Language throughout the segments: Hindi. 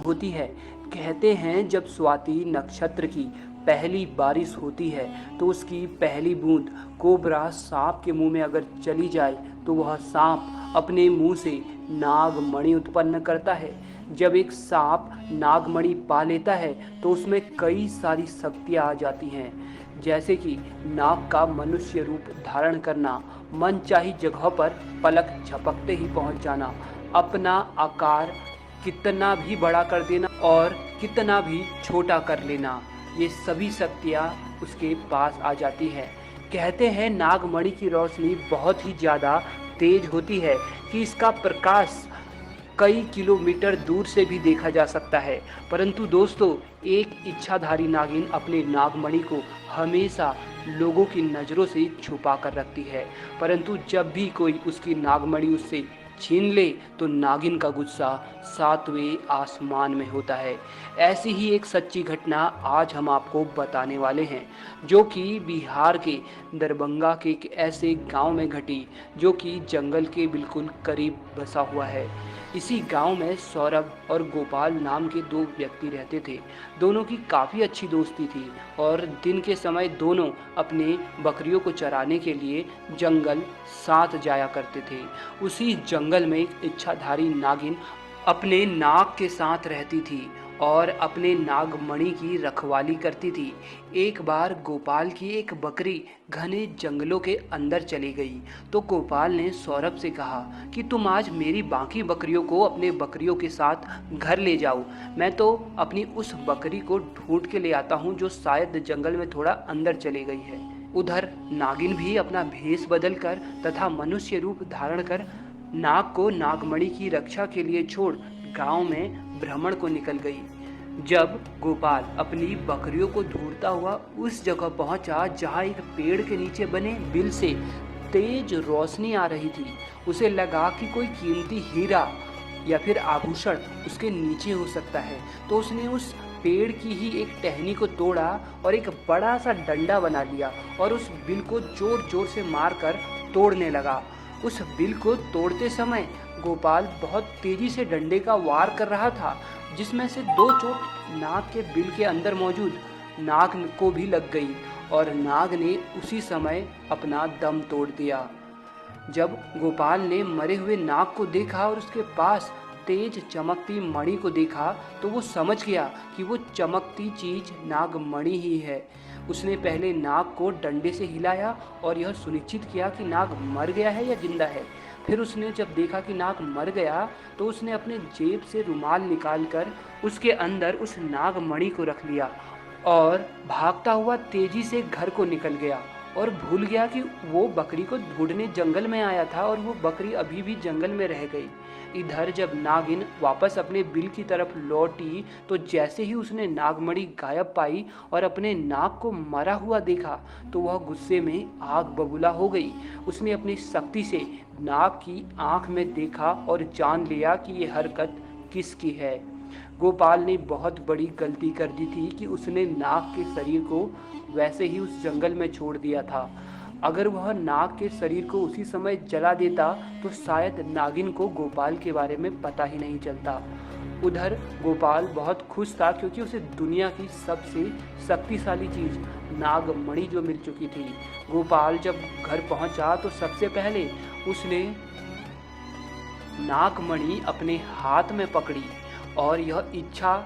होती है। कहते हैं जब स्वाति नक्षत्र की पहली बारिश होती है तो उसकी पहली बूंद कोबरा सांप के मुंह में अगर चली जाए तो वह सांप अपने मुंह से नागमणि उत्पन्न करता है। जब एक सांप नागमणि पा लेता है तो उसमें कई सारी शक्तियां आ जाती हैं, जैसे कि नाग का मनुष्य रूप धारण करना, मनचाही जगह पर पलक झपकते ही पहुंच जाना, अपना आकार कितना भी बड़ा कर देना और कितना भी छोटा कर लेना। ये सभी शक्तियाँ उसके पास आ जाती है। कहते हैं नागमणि की रोशनी बहुत ही ज़्यादा तेज होती है कि इसका प्रकाश कई किलोमीटर दूर से भी देखा जा सकता है। परंतु दोस्तों, एक इच्छाधारी नागिन अपने नागमणि को हमेशा लोगों की नज़रों से छुपा कर रखती है, परंतु जब भी कोई उसकी नागमणि उससे छीन ले तो नागिन का गुस्सा सातवें आसमान में होता है। ऐसी ही एक सच्ची घटना आज हम आपको बताने वाले हैं, जो कि बिहार के दरभंगा के एक ऐसे गांव में घटी जो कि जंगल के बिल्कुल करीब बसा हुआ है। इसी गांव में सौरभ और गोपाल नाम के दो व्यक्ति रहते थे। दोनों की काफ़ी अच्छी दोस्ती थी और दिन के समय दोनों अपने बकरियों को चराने के लिए जंगल साथ जाया करते थे। उसी जंगल में एक इच्छाधारी नागिन अपने नाग के साथ रहती थी और अपने नागमणि की रखवाली करती थी। एक बार गोपाल की एक बकरी घने जंगलों के अंदर चली गई तो गोपाल ने सौरभ से कहा कि तुम आज मेरी बाकी बकरियों को अपने बकरियों के साथ घर ले जाओ, मैं तो अपनी उस बकरी को ढूंढ के ले आता हूँ जो शायद जंगल में थोड़ा अंदर चली गई है। उधर नागिन भी अपना भेष बदल कर तथा मनुष्य रूप धारण कर नाग को नागमणि की रक्षा के लिए छोड़ गांव में भ्रमण को निकल गई। जब गोपाल अपनी बकरियों को ढूंढता हुआ उस जगह पहुंचा जहां एक पेड़ के नीचे बने बिल से तेज रोशनी आ रही थी, उसे लगा कि कोई कीमती हीरा या फिर आभूषण उसके नीचे हो सकता है। तो उसने उस पेड़ की ही एक टहनी को तोड़ा और एक बड़ा सा डंडा बना लिया और उस बिल को जोर जोर से मारकर तोड़ने लगा। उस बिल को तोड़ते समय गोपाल बहुत तेजी से डंडे का वार कर रहा था, जिसमें से दो चोट नाग के बिल के अंदर मौजूद नाग को भी लग गई और नाग ने उसी समय अपना दम तोड़ दिया। जब गोपाल ने मरे हुए नाग को देखा और उसके पास तेज चमकती मणि को देखा तो वो समझ गया कि वो चमकती चीज नागमणि ही है। उसने पहले नाग को डंडे से हिलाया और यह सुनिश्चित किया कि नाग मर गया है या जिंदा है। फिर उसने जब देखा कि नाग मर गया तो उसने अपने जेब से रुमाल निकालकर उसके अंदर उस नागमणि को रख लिया और भागता हुआ तेजी से घर को निकल गया और भूल गया कि वो बकरी को ढूंढने जंगल में आया था और वो बकरी अभी भी जंगल में रह गई। इधर जब नागिन वापस अपने बिल की तरफ लौटी तो जैसे ही उसने नागमणि गायब पाई और अपने नाग को मरा हुआ देखा तो वह गुस्से में आग बबूला हो गई। उसने अपनी शक्ति से नाग की आंख में देखा और जान लिया कि ये हरकत किसकी है। गोपाल ने बहुत बड़ी गलती कर दी थी कि उसने नाग के शरीर को वैसे ही उस जंगल में छोड़ दिया था। अगर वह नाग के शरीर को उसी समय जला देता तो शायद नागिन को गोपाल के बारे में पता ही नहीं चलता। उधर गोपाल बहुत खुश था क्योंकि उसे दुनिया की सबसे शक्तिशाली चीज नागमणि जो मिल चुकी थी। गोपाल जब घर पहुंचा तो सबसे पहले उसने नागमणि अपने हाथ में पकड़ी और यह इच्छा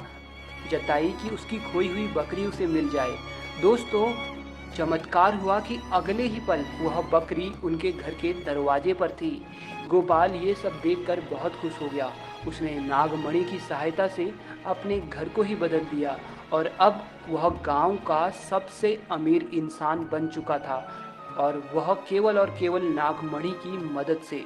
जताई कि उसकी खोई हुई बकरी उसे मिल जाए। दोस्तों, चमत्कार हुआ कि अगले ही पल वह बकरी उनके घर के दरवाजे पर थी। गोपाल ये सब देखकर बहुत खुश हो गया। उसने नागमणि की सहायता से अपने घर को ही बदल दिया और अब वह गांव का सबसे अमीर इंसान बन चुका था और वह केवल और केवल नागमणि की मदद से।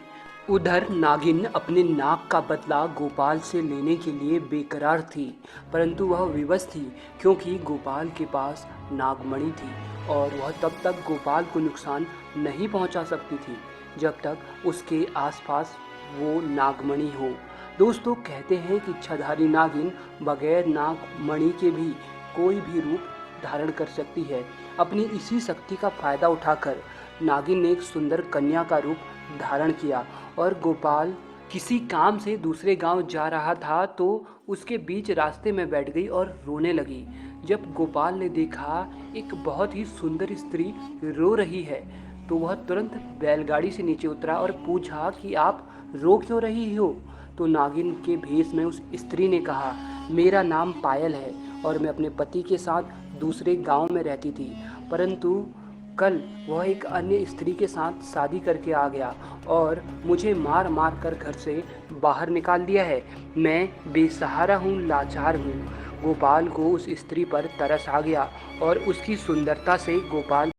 उधर नागिन अपने नाग का बदला गोपाल से लेने के लिए बेकरार थी, परंतु वह विवश थी क्योंकि गोपाल के पास नागमणि थी और वह तब तक गोपाल को नुकसान नहीं पहुंचा सकती थी जब तक उसके आसपास वो नागमणि हो। दोस्तों, कहते हैं कि इच्छाधारी नागिन बगैर नागमणि के भी कोई भी रूप धारण कर सकती है। अपनी इसी शक्ति का फायदा उठाकर नागिन ने एक सुंदर कन्या का रूप धारण किया और गोपाल किसी काम से दूसरे गांव जा रहा था तो उसके बीच रास्ते में बैठ गई और रोने लगी। जब गोपाल ने देखा एक बहुत ही सुंदर स्त्री रो रही है, तो वह तुरंत बैलगाड़ी से नीचे उतरा और पूछा कि आप रो क्यों रही हो। तो नागिन के भेष में उस स्त्री ने कहा, मेरा नाम पायल है और मैं अपने पति के साथ दूसरे गांव में रहती थी, परंतु कल वह एक अन्य स्त्री के साथ शादी करके आ गया और मुझे मार मार कर घर से बाहर निकाल दिया है। मैं बेसहारा हूँ, लाचार हूँ। गोपाल को उस स्त्री पर तरस आ गया और उसकी सुंदरता से गोपाल